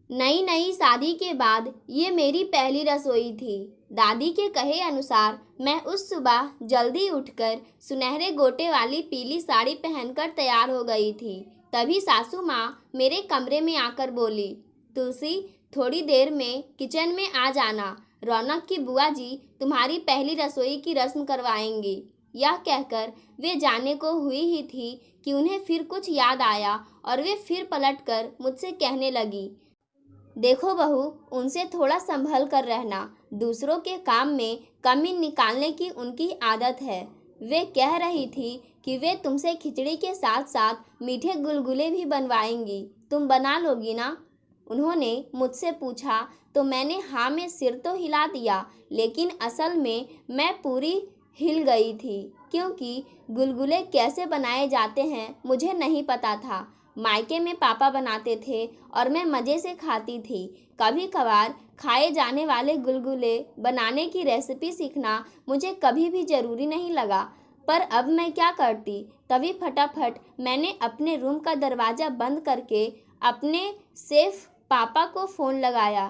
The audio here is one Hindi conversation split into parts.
नई नई शादी के बाद ये मेरी पहली रसोई थी। दादी के कहे अनुसार मैं उस सुबह जल्दी उठकर सुनहरे गोटे वाली पीली साड़ी पहनकर तैयार हो गई थी। तभी सासू माँ मेरे कमरे में आकर बोली, तुलसी, थोड़ी देर में किचन में आ जाना, रौनक की बुआ जी तुम्हारी पहली रसोई की रस्म करवाएंगी। यह कहकर वे जाने को हुई ही थी कि उन्हें फिर कुछ याद आया और वे फिर पलटकर मुझसे कहने लगी, देखो बहू, उनसे थोड़ा संभल कर रहना। दूसरों के काम में कमी निकालने की उनकी आदत है। वे कह रही थी कि वे तुमसे खिचड़ी के साथ साथ मीठे गुलगुले भी बनवाएंगी, तुम बना लोगी ना? उन्होंने मुझसे पूछा तो मैंने हाँ में सिर तो हिला दिया, लेकिन असल में मैं पूरी हिल गई थी, क्योंकि गुलगुले कैसे बनाए जाते हैं मुझे नहीं पता था। मायके में पापा बनाते थे और मैं मज़े से खाती थी। कभी कभार खाए जाने वाले गुलगुले बनाने की रेसिपी सीखना मुझे कभी भी ज़रूरी नहीं लगा, पर अब मैं क्या करती। तभी फटाफट मैंने अपने रूम का दरवाज़ा बंद करके अपने सेफ पापा को फ़ोन लगाया।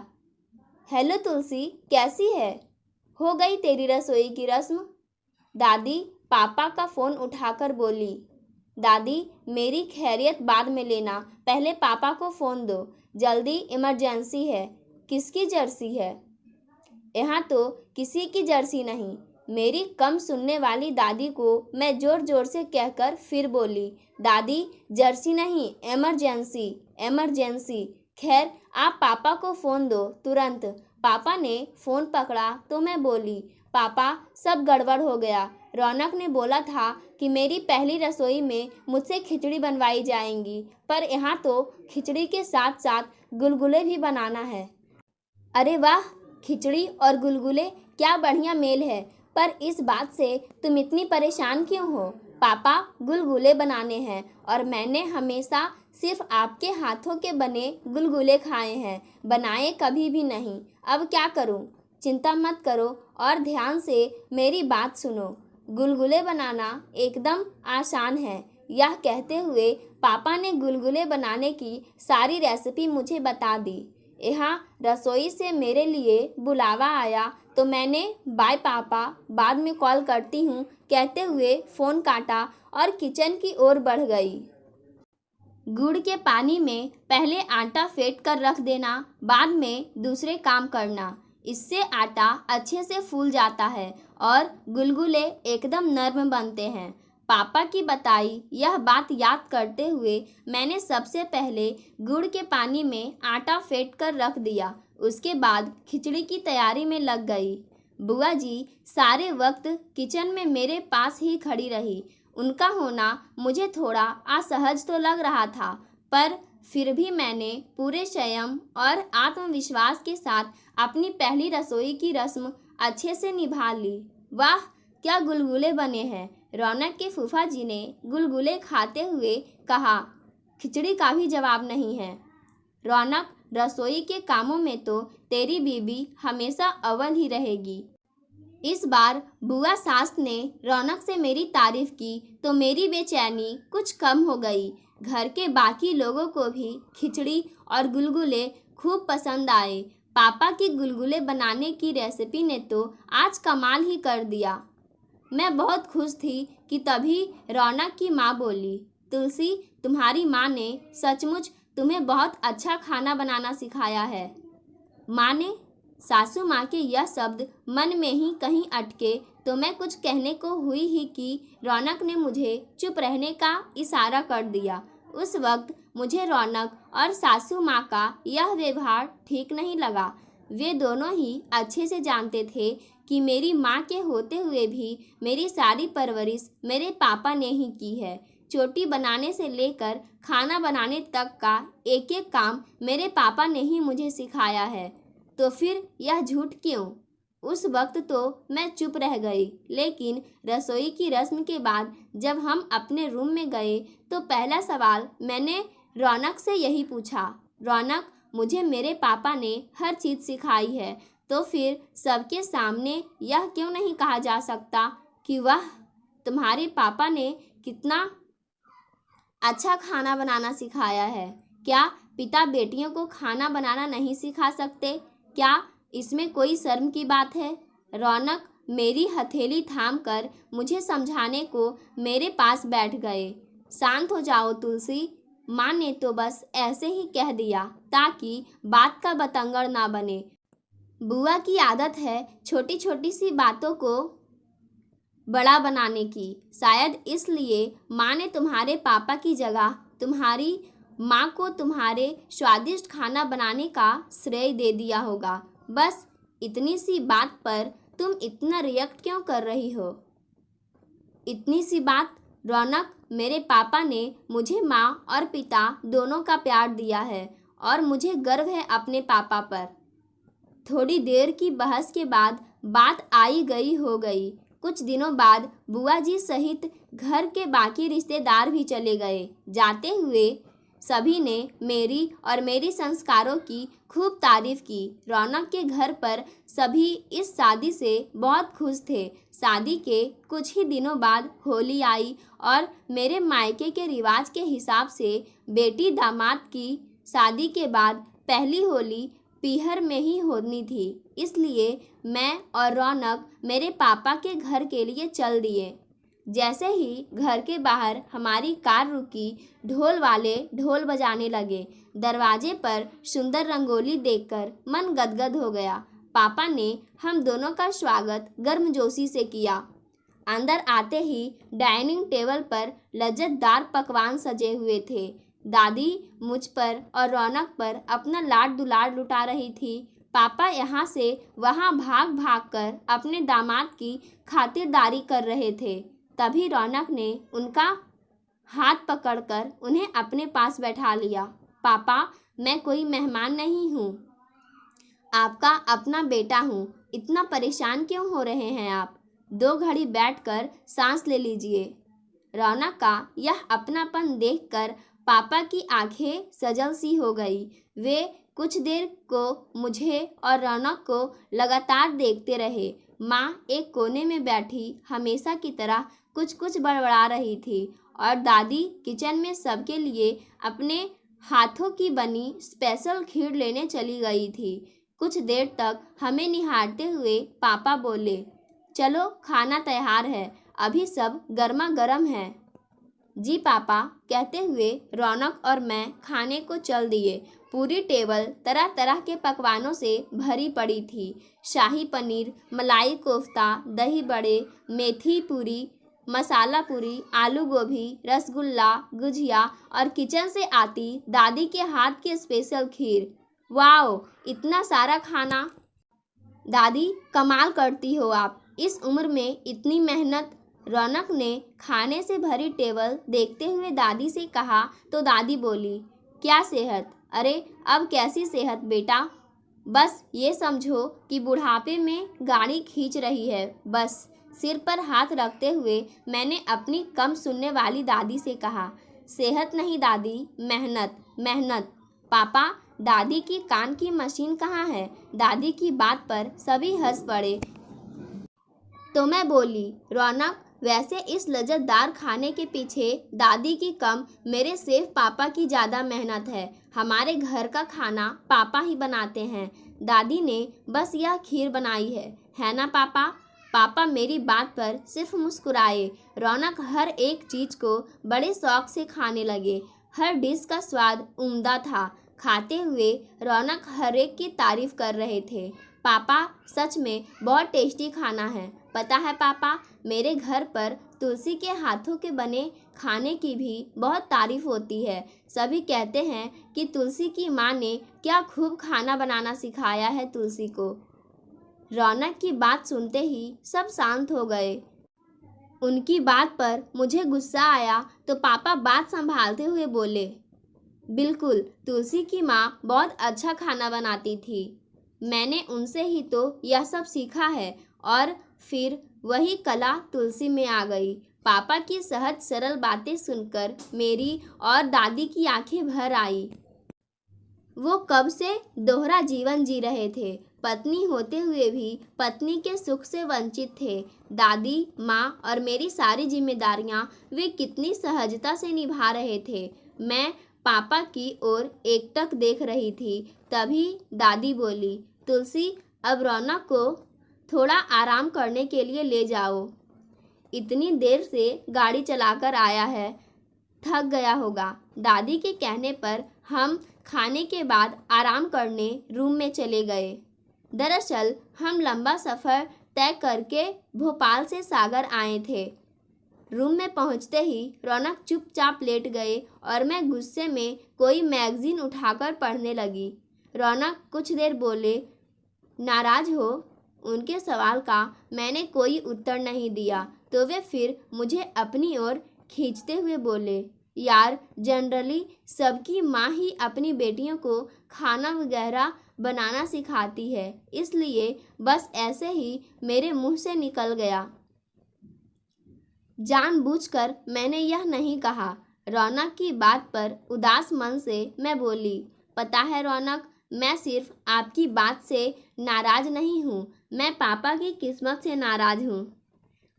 हेलो तुलसी, कैसी है? हो गई तेरी रसोई की रस्म? दादी पापा का फ़ोन उठाकर बोली, दादी मेरी खैरियत बाद में लेना, पहले पापा को फ़ोन दो, जल्दी इमरजेंसी है। किसकी जर्सी है? यहाँ तो किसी की जर्सी नहीं। मेरी कम सुनने वाली दादी को मैं ज़ोर ज़ोर से कहकर फिर बोली, दादी जर्सी नहीं, इमरजेंसी इमरजेंसी। खैर आप पापा को फ़ोन दो तुरंत। पापा ने फ़ोन पकड़ा तो मैं बोली, पापा सब गड़बड़ हो गया। रौनक ने बोला था कि मेरी पहली रसोई में मुझसे खिचड़ी बनवाई जाएंगी, पर यहाँ तो खिचड़ी के साथ साथ गुलगुले भी बनाना है। अरे वाह, खिचड़ी और गुलगुले, क्या बढ़िया मेल है। पर इस बात से तुम इतनी परेशान क्यों हो? पापा गुलगुले बनाने हैं और मैंने हमेशा सिर्फ आपके हाथों के बने गुलगुले खाए हैं, बनाए कभी भी नहीं। अब क्या करूं? चिंता मत करो और ध्यान से मेरी बात सुनो। गुलगुले बनाना एकदम आसान है। यह कहते हुए पापा ने गुलगुले बनाने की सारी रेसिपी मुझे बता दी। यहाँ रसोई से मेरे लिए बुलावा आया तो मैंने बाय पापा, बाद में कॉल करती हूँ कहते हुए फ़ोन काटा और किचन की ओर बढ़ गई। गुड़ के पानी में पहले आटा फेंट कर रख देना, बाद में दूसरे काम करना। इससे आटा अच्छे से फूल जाता है और गुलगुले एकदम नरम बनते हैं। पापा की बताई यह बात याद करते हुए मैंने सबसे पहले गुड़ के पानी में आटा फेंट कर रख दिया। उसके बाद खिचड़ी की तैयारी में लग गई। बुआ जी सारे वक्त किचन में मेरे पास ही खड़ी रही। उनका होना मुझे थोड़ा असहज तो लग रहा था, पर फिर भी मैंने पूरे संयम और आत्मविश्वास के साथ अपनी पहली रसोई की रस्म अच्छे से निभा ली। वाह, क्या गुलगुले बने हैं! रौनक के फूफा जी ने गुलगुले खाते हुए कहा। खिचड़ी का भी जवाब नहीं है। रौनक, रसोई के कामों में तो तेरी बीबी हमेशा अव्वल ही रहेगी। इस बार बुआ सास ने रौनक से मेरी तारीफ की तो मेरी बेचैनी कुछ कम हो गई। घर के बाकी लोगों को भी खिचड़ी और गुलगुले खूब पसंद आए। पापा की गुलगुले बनाने की रेसिपी ने तो आज कमाल ही कर दिया। मैं बहुत खुश थी कि तभी रौनक की माँ बोली, तुलसी, तुम्हारी माँ ने सचमुच तुम्हें बहुत अच्छा खाना बनाना सिखाया है। माँ ने? सासू माँ के यह शब्द मन में ही कहीं अटके तो मैं कुछ कहने को हुई ही कि रौनक ने मुझे चुप रहने का इशारा कर दिया। उस वक्त मुझे रौनक और सासू माँ का यह व्यवहार ठीक नहीं लगा। वे दोनों ही अच्छे से जानते थे कि मेरी माँ के होते हुए भी मेरी सारी परवरिश मेरे पापा ने ही की है। चोटी बनाने से लेकर खाना बनाने तक का एक एक काम मेरे पापा ने ही मुझे सिखाया है। तो फिर यह झूठ क्यों? उस वक्त तो मैं चुप रह गई, लेकिन रसोई की रस्म के बाद जब हम अपने रूम में गए तो पहला सवाल मैंने रौनक से यही पूछा, रौनक, मुझे मेरे पापा ने हर चीज़ सिखाई है, तो फिर सबके सामने यह क्यों नहीं कहा जा सकता कि वाह, तुम्हारे पापा ने कितना अच्छा खाना बनाना सिखाया है? क्या पिता बेटियों को खाना बनाना नहीं सिखा सकते? क्या इसमें कोई शर्म की बात है? रौनक मेरी हथेली थामकर मुझे समझाने को मेरे पास बैठ गए। शांत हो जाओ तुलसी, माँ ने तो बस ऐसे ही कह दिया ताकि बात का बतंगड़ ना बने। बुआ की आदत है छोटी छोटी सी बातों को बड़ा बनाने की। शायद इसलिए माँ ने तुम्हारे पापा की जगह तुम्हारी माँ को तुम्हारे स्वादिष्ट खाना बनाने का श्रेय दे दिया होगा। बस इतनी सी बात पर तुम इतना रिएक्ट क्यों कर रही हो? इतनी सी बात? रौनक, मेरे पापा ने मुझे माँ और पिता दोनों का प्यार दिया है और मुझे गर्व है अपने पापा पर। थोड़ी देर की बहस के बाद बात आई गई हो गई। कुछ दिनों बाद बुआ जी सहित घर के बाकी रिश्तेदार भी चले गए। जाते हुए सभी ने मेरी और मेरी संस्कारों की खूब तारीफ की। रौनक के घर पर सभी इस शादी से बहुत खुश थे। शादी के कुछ ही दिनों बाद होली आई और मेरे मायके के रिवाज के हिसाब से बेटी दामाद की शादी के बाद पहली होली पीहर में ही होनी थी। इसलिए मैं और रौनक मेरे पापा के घर के लिए चल दिए। जैसे ही घर के बाहर हमारी कार रुकी, ढोल वाले ढोल बजाने लगे। दरवाजे पर सुंदर रंगोली देखकर मन गदगद हो गया। पापा ने हम दोनों का स्वागत गर्मजोशी से किया। अंदर आते ही डाइनिंग टेबल पर लज्जतदार पकवान सजे हुए थे। दादी मुझ पर और रौनक पर अपना लाड दुलार लुटा रही थी। पापा यहाँ से वहाँ भाग भाग कर अपने दामाद की खातिरदारी कर रहे थे। तभी रौनक ने उनका हाथ पकड़कर उन्हें अपने पास बैठा लिया। पापा, मैं कोई मेहमान नहीं हूँ, आपका अपना बेटा हूँ। इतना परेशान क्यों हो रहे हैं आप? 2 घड़ी बैठकर सांस ले लीजिए। रौनक का यह अपनापन देखकर पापा की आंखें सजल सी हो गई। वे कुछ देर को मुझे और रौनक को लगातार देखते रहे। माँ एक कोने में बैठी हमेशा की तरह कुछ कुछ बड़बड़ा रही थी और दादी किचन में सबके लिए अपने हाथों की बनी स्पेशल खीर लेने चली गई थी। कुछ देर तक हमें निहारते हुए पापा बोले, चलो खाना तैयार है, अभी सब गर्मा गर्म है। जी पापा, कहते हुए रौनक और मैं खाने को चल दिए। पूरी टेबल तरह तरह के पकवानों से भरी पड़ी थी। शाही पनीर, मलाई कोफ्ता, दही बड़े, मेथी पूरी, मसाला पूरी, आलू गोभी, रसगुल्ला, गुजिया और किचन से आती दादी के हाथ की स्पेशल खीर। वाओ, इतना सारा खाना! दादी, कमाल करती हो आप, इस उम्र में इतनी मेहनत। रौनक ने खाने से भरी टेबल देखते हुए दादी से कहा तो दादी बोली, क्या सेहत? अरे अब कैसी सेहत बेटा? बस ये समझो कि बुढ़ापे में गाड़ी खींच रही है। बस सिर पर हाथ रखते हुए मैंने अपनी कम सुनने वाली दादी से कहा, सेहत नहीं दादी, मेहनत मेहनत। पापा, दादी की कान की मशीन कहाँ है? दादी की बात पर सभी हंस पड़े। तो मैं बोली, रौनक, वैसे इस लज्जतदार खाने के पीछे दादी की कम, मेरे सेफ पापा की ज़्यादा मेहनत है। हमारे घर का खाना पापा ही बनाते हैं। दादी ने बस यह खीर बनाई है ना पापा? पापा मेरी बात पर सिर्फ मुस्कुराए। रौनक हर एक चीज़ को बड़े शौक से खाने लगे। हर डिश का स्वाद उम्दा था। खाते हुए रौनक हर एक की तारीफ कर रहे थे। पापा, सच में बहुत टेस्टी खाना है। पता है पापा, मेरे घर पर तुलसी के हाथों के बने खाने की भी बहुत तारीफ होती है। सभी कहते हैं कि तुलसी की माँ ने क्या खूब खाना बनाना सिखाया है तुलसी को। रौनक की बात सुनते ही सब शांत हो गए। उनकी बात पर मुझे गुस्सा आया तो पापा बात संभालते हुए बोले, बिल्कुल, तुलसी की माँ बहुत अच्छा खाना बनाती थी। मैंने उनसे ही तो यह सब सीखा है। और फिर वही कला तुलसी में आ गई। पापा की सहज सरल बातें सुनकर मेरी और दादी की आंखें भर आई। वो कब से दोहरा जीवन जी रहे थे। पत्नी होते हुए भी पत्नी के सुख से वंचित थे। दादी, माँ और मेरी सारी जिम्मेदारियाँ वे कितनी सहजता से निभा रहे थे। मैं पापा की ओर एकटक देख रही थी। तभी दादी बोली, तुलसी, अब रौनक को थोड़ा आराम करने के लिए ले जाओ। इतनी देर से गाड़ी चलाकर आया है, थक गया होगा। दादी के कहने पर हम खाने के बाद आराम करने रूम में चले गए। दरअसल हम लंबा सफ़र तय करके भोपाल से सागर आए थे। रूम में पहुंचते ही रौनक चुपचाप लेट गए और मैं गुस्से में कोई मैगजीन उठाकर पढ़ने लगी। रौनक कुछ देर बोले, नाराज हो? उनके सवाल का मैंने कोई उत्तर नहीं दिया तो वे फिर मुझे अपनी ओर खींचते हुए बोले, यार, जनरली सबकी माँ ही अपनी बेटियों को खाना वगैरह बनाना सिखाती है, इसलिए बस ऐसे ही मेरे मुंह से निकल गया। जानबूझकर मैंने यह नहीं कहा। रौनक की बात पर उदास मन से मैं बोली, पता है रौनक, मैं सिर्फ आपकी बात से नाराज नहीं हूँ, मैं पापा की किस्मत से नाराज हूँ।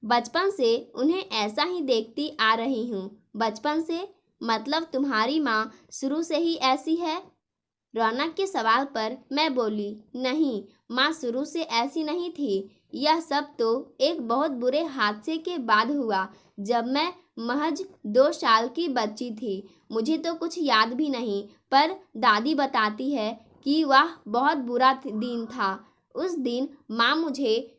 बचपन से उन्हें ऐसा ही देखती आ रही हूँ। बचपन से मतलब तुम्हारी माँ शुरू से ही ऐसी है? रौनक के सवाल पर मैं बोली, नहीं, माँ शुरू से ऐसी नहीं थी। यह सब तो एक बहुत बुरे हादसे के बाद हुआ, जब मैं महज 2 साल की बच्ची थी। मुझे तो कुछ याद भी नहीं, पर दादी बताती है कि वह बहुत बुरा दिन था। उस दिन माँ मुझे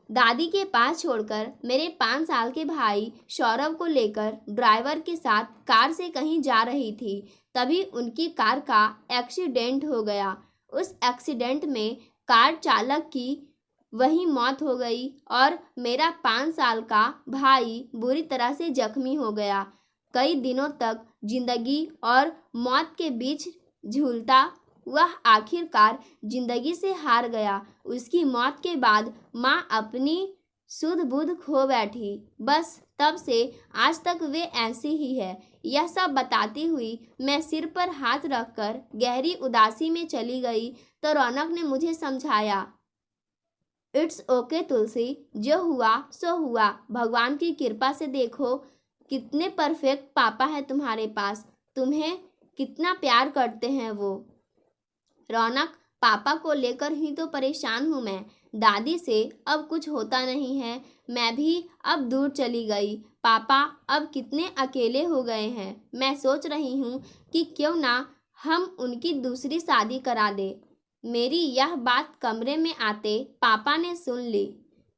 दादी के पास छोड़कर मेरे 5 साल के भाई सौरभ को लेकर ड्राइवर के साथ कार से कहीं जा रही थी। तभी उनकी कार का एक्सीडेंट हो गया। उस एक्सीडेंट में कार चालक की वहीं मौत हो गई और मेरा 5 साल का भाई बुरी तरह से जख्मी हो गया। कई दिनों तक जिंदगी और मौत के बीच झूलता वह आखिरकार जिंदगी से हार गया। उसकी मौत के बाद माँ अपनी सुध बुध खो बैठी। बस तब से आज तक वे ऐसी ही है। यह सब बताती हुई मैं सिर पर हाथ रखकर गहरी उदासी में चली गई तो रौनक ने मुझे समझाया, इट्स ओके तुलसी, जो हुआ सो हुआ। भगवान की कृपा से देखो कितने परफेक्ट पापा है तुम्हारे पास, तुम्हें कितना प्यार करते हैं वो। रौनक, पापा को लेकर ही तो परेशान हूँ मैं। दादी से अब कुछ होता नहीं है, मैं भी अब दूर चली गई। पापा अब कितने अकेले हो गए हैं। मैं सोच रही हूँ कि क्यों ना हम उनकी दूसरी शादी करा दे। मेरी यह बात कमरे में आते पापा ने सुन ली।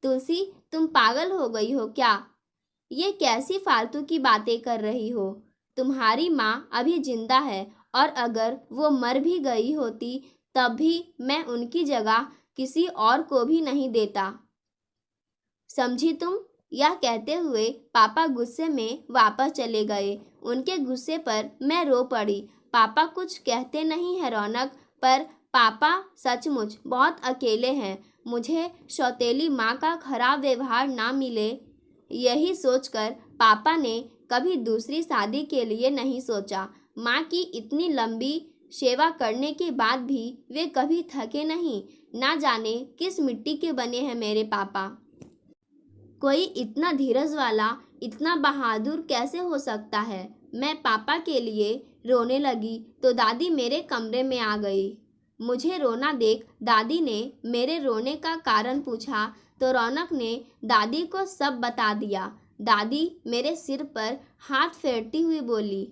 तुलसी, तुम पागल हो गई हो क्या? ये कैसी फालतू की बातें कर रही हो? तुम्हारी माँ अभी जिंदा है और अगर वो मर भी गई होती तब भी मैं उनकी जगह किसी और को भी नहीं देता, समझी तुम? यह कहते हुए पापा गुस्से में वापस चले गए। उनके गुस्से पर मैं रो पड़ी। पापा कुछ कहते नहीं है रौनक, पर पापा सचमुच बहुत अकेले हैं। मुझे सौतेली माँ का खराब व्यवहार ना मिले, यही सोचकर पापा ने कभी दूसरी शादी के लिए नहीं सोचा। माँ की इतनी लंबी सेवा करने के बाद भी वे कभी थके नहीं। ना जाने किस मिट्टी के बने हैं मेरे पापा। कोई इतना धीरज वाला, इतना बहादुर कैसे हो सकता है? मैं पापा के लिए रोने लगी तो दादी मेरे कमरे में आ गई। मुझे रोना देख दादी ने मेरे रोने का कारण पूछा तो रौनक ने दादी को सब बता दिया। दादी मेरे सिर पर हाथ फेरती हुई बोली,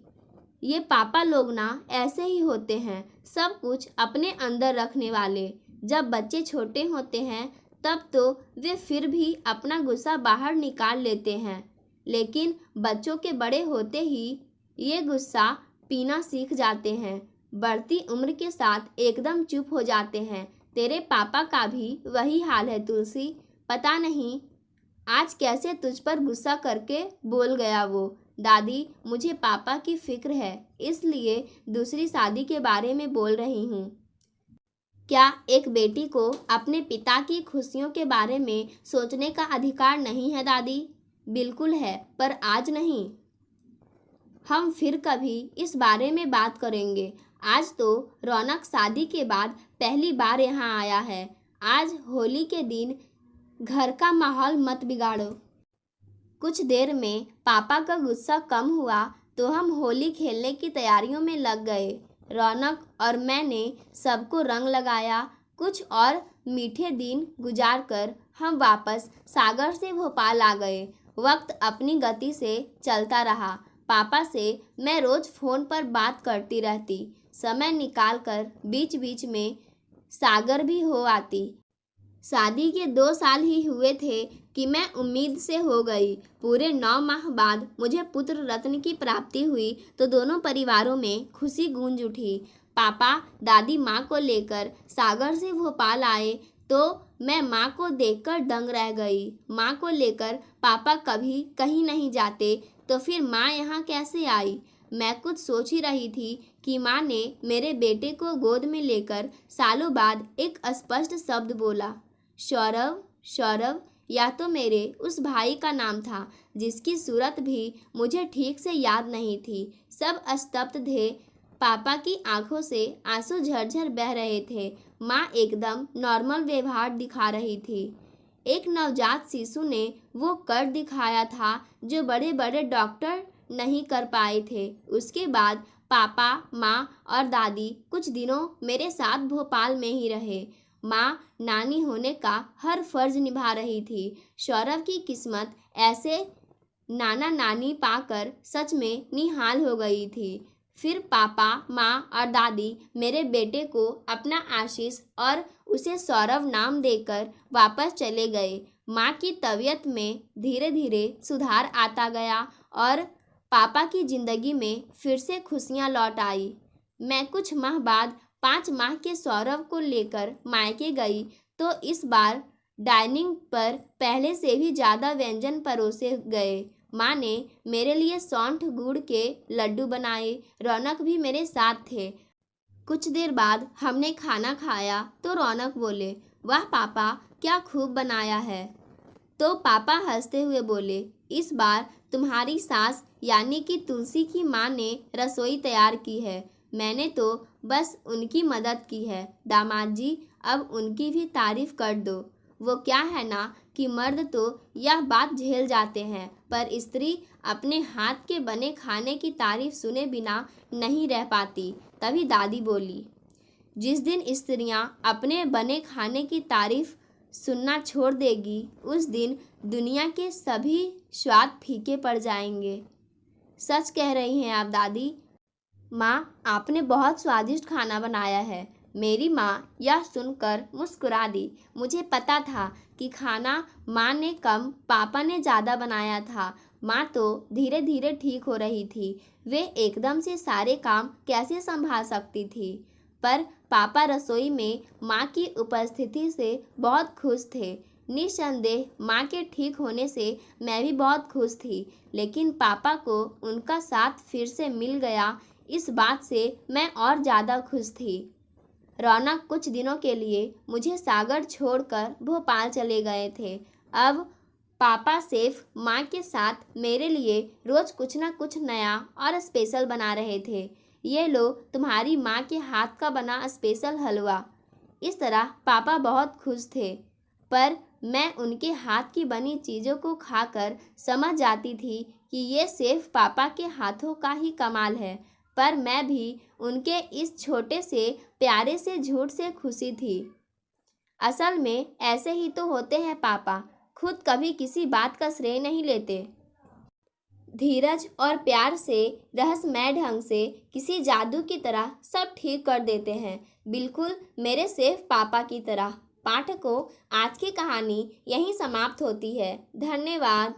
ये पापा लोग ना ऐसे ही होते हैं, सब कुछ अपने अंदर रखने वाले। जब बच्चे छोटे होते हैं तब तो वे फिर भी अपना गुस्सा बाहर निकाल लेते हैं, लेकिन बच्चों के बड़े होते ही ये गुस्सा पीना सीख जाते हैं। बढ़ती उम्र के साथ एकदम चुप हो जाते हैं। तेरे पापा का भी वही हाल है तुलसी। पता नहीं आज कैसे तुझ पर गुस्सा करके बोल गया वो। दादी, मुझे पापा की फिक्र है, इसलिए दूसरी शादी के बारे में बोल रही हूँ। क्या एक बेटी को अपने पिता की खुशियों के बारे में सोचने का अधिकार नहीं है दादी? बिल्कुल है, पर आज नहीं। हम फिर कभी इस बारे में बात करेंगे। आज तो रौनक शादी के बाद पहली बार यहाँ आया है। आज होली के दिन घर का माहौल मत बिगाड़ो। कुछ देर में पापा का गुस्सा कम हुआ तो हम होली खेलने की तैयारियों में लग गए। रौनक और मैंने सबको रंग लगाया। कुछ और मीठे दिन गुजार कर हम वापस सागर से भोपाल आ गए। वक्त अपनी गति से चलता रहा। पापा से मैं रोज़ फ़ोन पर बात करती रहती। समय निकाल कर बीच बीच में सागर भी हो आती। शादी के 2 साल ही हुए थे कि मैं उम्मीद से हो गई। पूरे 9 माह बाद मुझे पुत्र रत्न की प्राप्ति हुई तो दोनों परिवारों में खुशी गूंज उठी। पापा दादी माँ को लेकर सागर से भोपाल आए तो मैं माँ को देखकर दंग रह गई। माँ को लेकर पापा कभी कहीं नहीं जाते तो फिर माँ यहाँ कैसे आई? मैं कुछ सोच ही रही थी कि माँ ने मेरे बेटे को गोद में लेकर सालों बाद एक अस्पष्ट शब्द बोला, सौरव। सौरव या तो मेरे उस भाई का नाम था जिसकी सूरत भी मुझे ठीक से याद नहीं थी। सब स्तब्ध थे। पापा की आंखों से आंसू झरझर बह रहे थे। माँ एकदम नॉर्मल व्यवहार दिखा रही थी। एक नवजात शिशु ने वो कर दिखाया था जो बड़े बड़े डॉक्टर नहीं कर पाए थे। उसके बाद पापा माँ और दादी कुछ दिनों मेरे साथ भोपाल में ही रहे। माँ नानी होने का हर फर्ज निभा रही थी। सौरव की किस्मत ऐसे नाना नानी पाकर सच में निहाल हो गई थी। फिर पापा माँ और दादी मेरे बेटे को अपना आशीष और उसे सौरव नाम देकर वापस चले गए। माँ की तबीयत में धीरे धीरे सुधार आता गया और पापा की ज़िंदगी में फिर से खुशियाँ लौट आई। मैं कुछ माह बाद 5 माह के सौरव को लेकर मायके गई तो इस बार डाइनिंग पर पहले से भी ज़्यादा व्यंजन परोसे गए। माँ ने मेरे लिए सौंठ गुड़ के लड्डू बनाए। रौनक भी मेरे साथ थे। कुछ देर बाद हमने खाना खाया तो रौनक बोले, वाह पापा क्या खूब बनाया है। तो पापा हंसते हुए बोले, इस बार तुम्हारी सास यानी कि तुलसी की माँ ने रसोई तैयार की है। मैंने तो बस उनकी मदद की है। दामाद जी अब उनकी भी तारीफ कर दो। वो क्या है ना कि मर्द तो यह बात झेल जाते हैं पर स्त्री अपने हाथ के बने खाने की तारीफ सुने बिना नहीं रह पाती। तभी दादी बोली, जिस दिन स्त्रियां अपने बने खाने की तारीफ सुनना छोड़ देगी उस दिन दुनिया के सभी स्वाद फीके पड़ जाएंगे। सच कह रही हैं आप दादी। माँ आपने बहुत स्वादिष्ट खाना बनाया है। मेरी माँ यह सुनकर मुस्कुरा दी। मुझे पता था कि खाना माँ ने कम पापा ने ज़्यादा बनाया था। माँ तो धीरे धीरे ठीक हो रही थी। वे एकदम से सारे काम कैसे संभाल सकती थी। पर पापा रसोई में माँ की उपस्थिति से बहुत खुश थे। निस्संदेह माँ के ठीक होने से मैं भी बहुत खुश थी। लेकिन पापा को उनका साथ फिर से मिल गया इस बात से मैं और ज़्यादा खुश थी। रौनक कुछ दिनों के लिए मुझे सागर छोड़कर भोपाल चले गए थे। अब पापा सेफ माँ के साथ मेरे लिए रोज़ कुछ ना कुछ नया और स्पेशल बना रहे थे। ये लो तुम्हारी माँ के हाथ का बना स्पेशल हलवा। इस तरह पापा बहुत खुश थे। पर मैं उनके हाथ की बनी चीज़ों को खाकर समझ जाती थी कि ये सिर्फ पापा के हाथों का ही कमाल है। पर मैं भी उनके इस छोटे से प्यारे से झूठ से खुशी थी। असल में ऐसे ही तो होते हैं पापा, खुद कभी किसी बात का श्रेय नहीं लेते। धीरज और प्यार से रहस्यमय ढंग से किसी जादू की तरह सब ठीक कर देते हैं, बिल्कुल मेरे सेफ पापा की तरह। पाठकों, आज की कहानी यहीं समाप्त होती है। धन्यवाद।